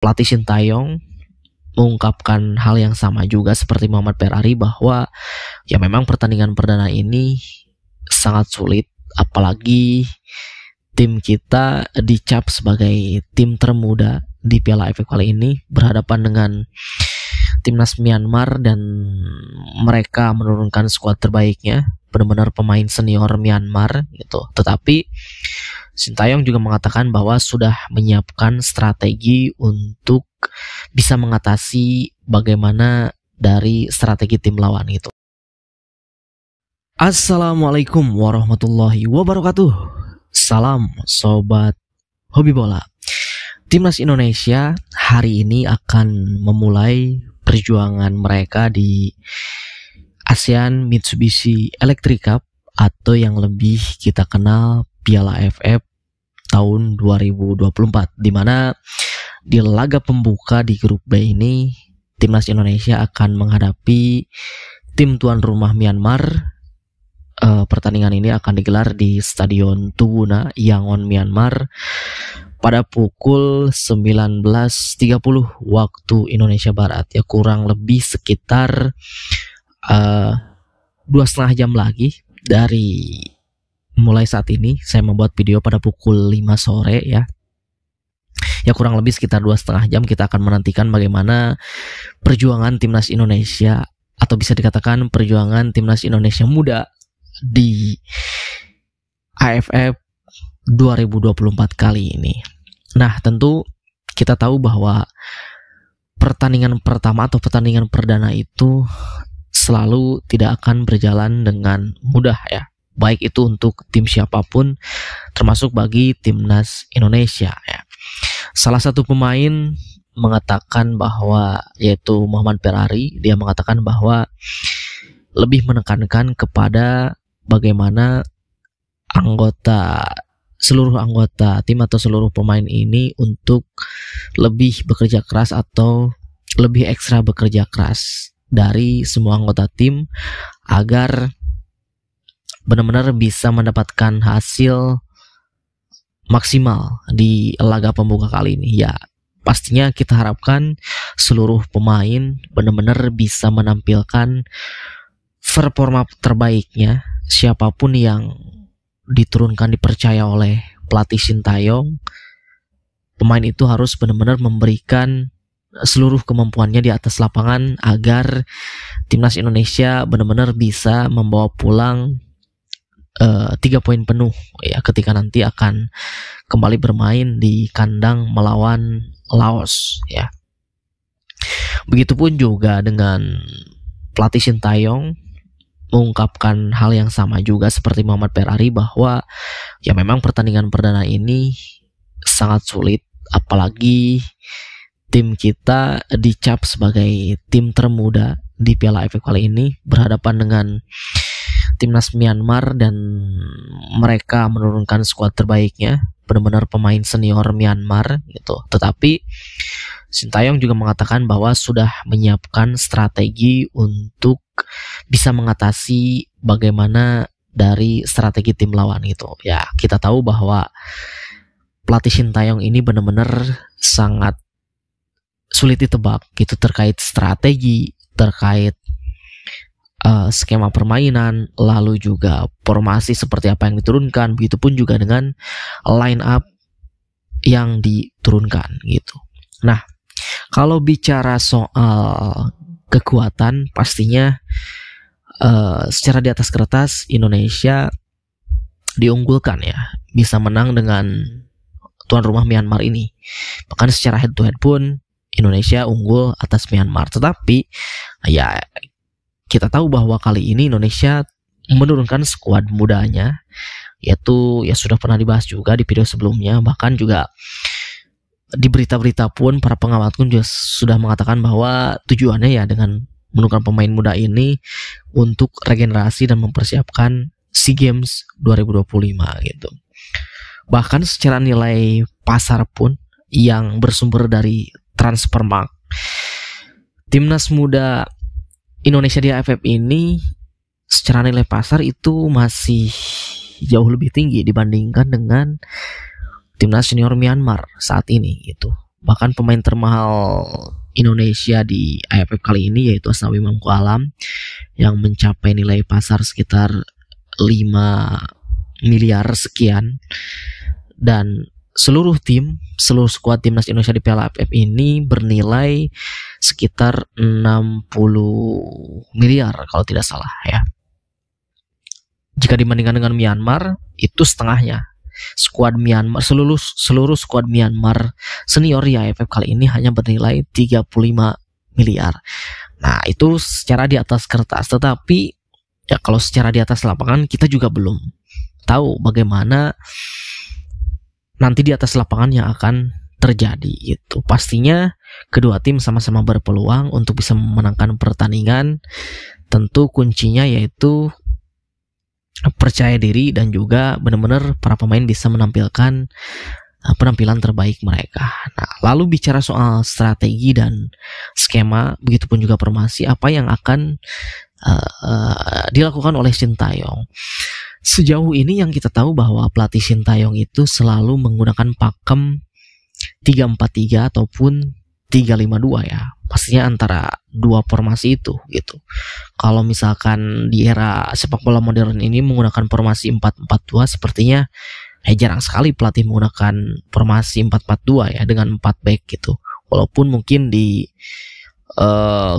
pelatih Sintayong mengungkapkan hal yang sama juga seperti Muhammad Ferrari bahwa ya memang pertandingan perdana ini sangat sulit, apalagi tim kita dicap sebagai tim termuda di Piala AFF kali ini berhadapan dengan timnas Myanmar dan mereka menurunkan skuad terbaiknya, benar-benar pemain senior Myanmar gitu. Tetapi Sintayong juga mengatakan bahwa sudah menyiapkan strategi untuk bisa mengatasi bagaimana dari strategi tim lawan itu. Assalamualaikum warahmatullahi wabarakatuh. Salam sobat hobi bola. Timnas Indonesia hari ini akan memulai perjuangan mereka di ASEAN Mitsubishi Electric Cup atau yang lebih kita kenal Piala AFF tahun 2024, di mana di laga pembuka di grup B ini Timnas Indonesia akan menghadapi tim tuan rumah Myanmar. Pertandingan ini akan digelar di Stadion Tuguna, Yangon, Myanmar pada pukul 19.30 waktu Indonesia Barat, ya kurang lebih sekitar 2,5 jam lagi dari mulai saat ini. Saya membuat video pada pukul 5 sore ya kurang lebih sekitar 2,5 jam kita akan menantikan bagaimana perjuangan Timnas Indonesia, atau bisa dikatakan perjuangan Timnas Indonesia muda di AFF 2024 kali ini. Nah, tentu kita tahu bahwa pertandingan pertama atau pertandingan perdana itu selalu tidak akan berjalan dengan mudah ya, baik itu untuk tim siapapun, termasuk bagi Timnas Indonesia ya. Salah satu pemain mengatakan bahwa, yaitu Muhammad Ferrari, dia mengatakan bahwa lebih menekankan kepada bagaimana seluruh anggota tim atau seluruh pemain ini untuk lebih bekerja keras atau lebih ekstra bekerja keras dari semua anggota tim agar benar-benar bisa mendapatkan hasil maksimal di laga pembuka kali ini. Ya, pastinya kita harapkan seluruh pemain benar-benar bisa menampilkan performa terbaiknya. Siapapun yang diturunkan, dipercaya oleh pelatih Sintayong, pemain itu harus benar-benar memberikan seluruh kemampuannya di atas lapangan agar Timnas Indonesia benar-benar bisa membawa pulang 3 poin penuh ya ketika nanti akan kembali bermain di kandang melawan Laos ya. Begitupun juga dengan pelatih Sintayong mengungkapkan hal yang sama juga seperti Muhammad Ferrari bahwa ya memang pertandingan perdana ini sangat sulit, apalagi tim kita dicap sebagai tim termuda di Piala AFF kali ini berhadapan dengan timnas Myanmar dan mereka menurunkan skuad terbaiknya, benar-benar pemain senior Myanmar gitu. Tetapi Sintayong juga mengatakan bahwa sudah menyiapkan strategi untuk bisa mengatasi bagaimana dari strategi tim lawan gitu. Ya, kita tahu bahwa pelatih Sintayong ini benar-benar sangat sulit ditebak gitu terkait strategi, terkait skema permainan, lalu juga formasi seperti apa yang diturunkan, begitupun juga dengan line up yang diturunkan gitu. Nah, kalau bicara soal kekuatan, pastinya secara di atas kertas Indonesia diunggulkan ya, bisa menang dengan tuan rumah Myanmar ini. Bahkan secara head to head pun Indonesia unggul atas Myanmar. Tetapi ya kita tahu bahwa kali ini Indonesia menurunkan skuad mudanya, yaitu ya sudah pernah dibahas juga di video sebelumnya. Bahkan juga di berita-berita pun para pengamat pun juga sudah mengatakan bahwa tujuannya ya dengan menurunkan pemain muda ini untuk regenerasi dan mempersiapkan SEA Games 2025 gitu. Bahkan secara nilai pasar pun yang bersumber dari Transfermarkt, timnas muda Indonesia di AFF ini secara nilai pasar itu masih jauh lebih tinggi dibandingkan dengan timnas senior Myanmar saat ini gitu. Bahkan pemain termahal Indonesia di AFF kali ini yaitu Asnawi Mangku Alam yang mencapai nilai pasar sekitar 5 miliar sekian. Dan seluruh skuad timnas Indonesia di Piala AFF ini bernilai sekitar 60 miliar kalau tidak salah ya. Jika dibandingkan dengan Myanmar, itu setengahnya. Skuad Myanmar, seluruh skuad Myanmar senior di AFF kali ini hanya bernilai 35 miliar. Nah, itu secara di atas kertas, tetapi ya kalau secara di atas lapangan kita juga belum tahu bagaimana nanti di atas lapangan yang akan terjadi itu. Pastinya kedua tim sama-sama berpeluang untuk bisa memenangkan pertandingan. Tentu kuncinya yaitu percaya diri dan juga benar-benar para pemain bisa menampilkan penampilan terbaik mereka. Nah, lalu bicara soal strategi dan skema, begitupun juga formasi, apa yang akan dilakukan oleh Sintayong. Sejauh ini yang kita tahu bahwa pelatih Sintayong itu selalu menggunakan pakem 3-4-3 ataupun 3-5-2 ya. Pastinya antara dua formasi itu gitu. Kalau misalkan di era sepak bola modern ini menggunakan formasi 4-4-2, sepertinya jarang sekali pelatih menggunakan formasi 4-4-2 ya dengan 4 back gitu. Walaupun mungkin di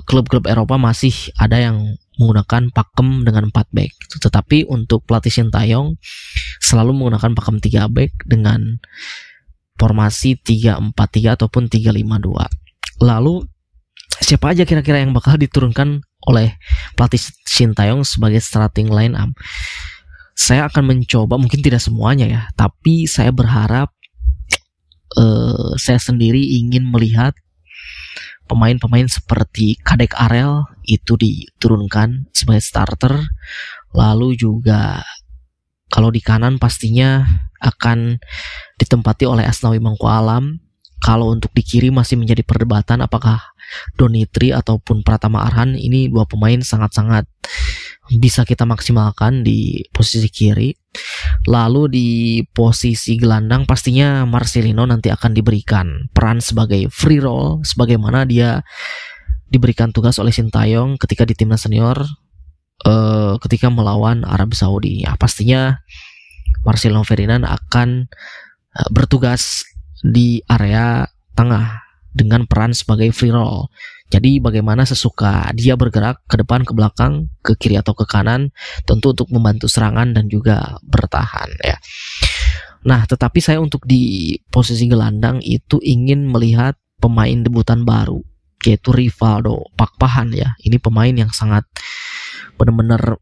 klub-klub Eropa masih ada yang menggunakan pakem dengan 4 back gitu. Tetapi untuk pelatih Sintayong selalu menggunakan pakem 3 back dengan formasi 3-4-3 ataupun 3-5-2. Lalu siapa aja kira-kira yang bakal diturunkan oleh pelatih Sintayong sebagai starting line up? Saya akan mencoba, mungkin tidak semuanya ya, tapi saya berharap saya sendiri ingin melihat pemain-pemain seperti Kadek Arel itu diturunkan sebagai starter. Lalu juga kalau di kanan pastinya akan ditempati oleh Asnawi Mangku Alam. Kalau untuk di kiri masih menjadi perdebatan apakah Donitri ataupun Pratama Arhan. Ini dua pemain sangat-sangat bisa kita maksimalkan di posisi kiri. Lalu di posisi gelandang pastinya Marcelino nanti akan diberikan peran sebagai free roll, sebagaimana dia diberikan tugas oleh Sintayong ketika di timnas senior ketika melawan Arab Saudi. Ya, pastinya Marcelino Ferdinand akan bertugas di area tengah dengan peran sebagai free roll. Jadi bagaimana sesuka dia bergerak ke depan, ke belakang, ke kiri atau ke kanan, tentu untuk membantu serangan dan juga bertahan ya. Nah, tetapi saya untuk di posisi gelandang itu ingin melihat pemain debutan baru, yaitu Rivaldo Pakpahan ya. Ini pemain yang sangat benar-benar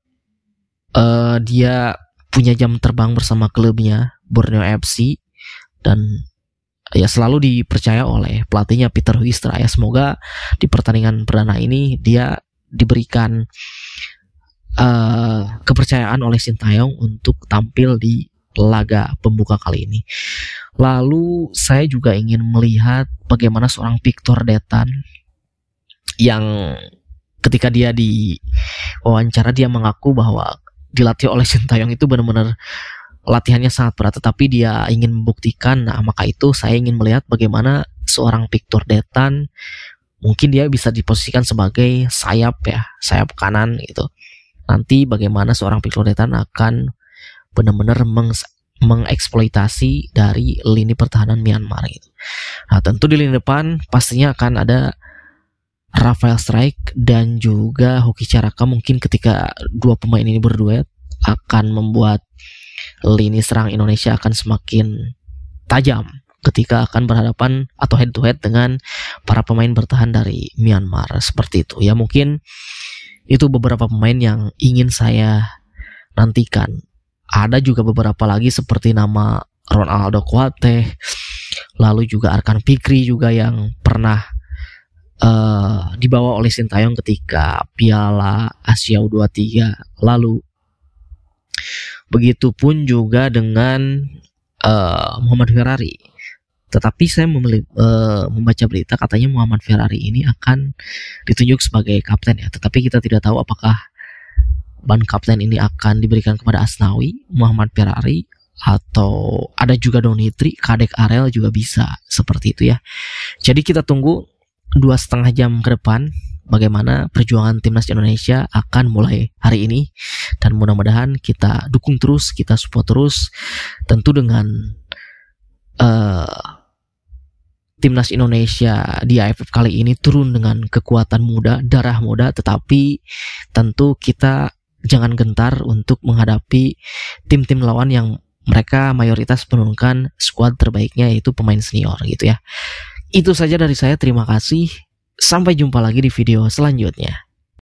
dia punya jam terbang bersama klubnya Borneo FC dan ya selalu dipercaya oleh pelatihnya Peter Huistra ya. Semoga di pertandingan perdana ini dia diberikan kepercayaan oleh Sintayong untuk tampil di laga pembuka kali ini. Lalu saya juga ingin melihat bagaimana seorang Victor Detan yang ketika dia di wawancara dia mengaku bahwa dilatih oleh Sintayong itu benar-benar latihannya sangat berat, tetapi dia ingin membuktikan. Nah, maka itu saya ingin melihat bagaimana seorang Victor Detan, mungkin dia bisa diposisikan sebagai sayap ya, sayap kanan gitu. Nanti bagaimana seorang Victor Detan akan benar-benar mengeksploitasi dari lini pertahanan Myanmar gitu. Nah, tentu di lini depan pastinya akan ada Rafael Strike dan juga Hoki Caraka. Mungkin ketika dua pemain ini berduet akan membuat lini serang Indonesia akan semakin tajam ketika akan berhadapan atau head to head dengan para pemain bertahan dari Myanmar. Seperti itu ya, mungkin itu beberapa pemain yang ingin saya nantikan. Ada juga beberapa lagi seperti nama Ronaldo Kuate, lalu juga Arkan Fikri juga yang pernah dibawa oleh Sintayong ketika Piala Asia U23 lalu. Begitupun juga dengan Muhammad Ferrari. Tetapi saya membaca berita katanya Muhammad Ferrari ini akan ditunjuk sebagai kapten ya. Tetapi kita tidak tahu apakah ban kapten ini akan diberikan kepada Asnawi, Muhammad Ferrari, atau ada juga Donitri, Kadek Arel juga bisa seperti itu ya. Jadi kita tunggu 2,5 jam ke depan bagaimana perjuangan timnas Indonesia akan mulai hari ini, dan mudah-mudahan kita dukung terus, kita support terus, tentu dengan timnas Indonesia di AFF kali ini turun dengan kekuatan muda, darah muda, tetapi tentu kita jangan gentar untuk menghadapi tim-tim lawan yang mereka mayoritas menurunkan skuad terbaiknya, yaitu pemain senior gitu ya. Itu saja dari saya, terima kasih. Sampai jumpa lagi di video selanjutnya.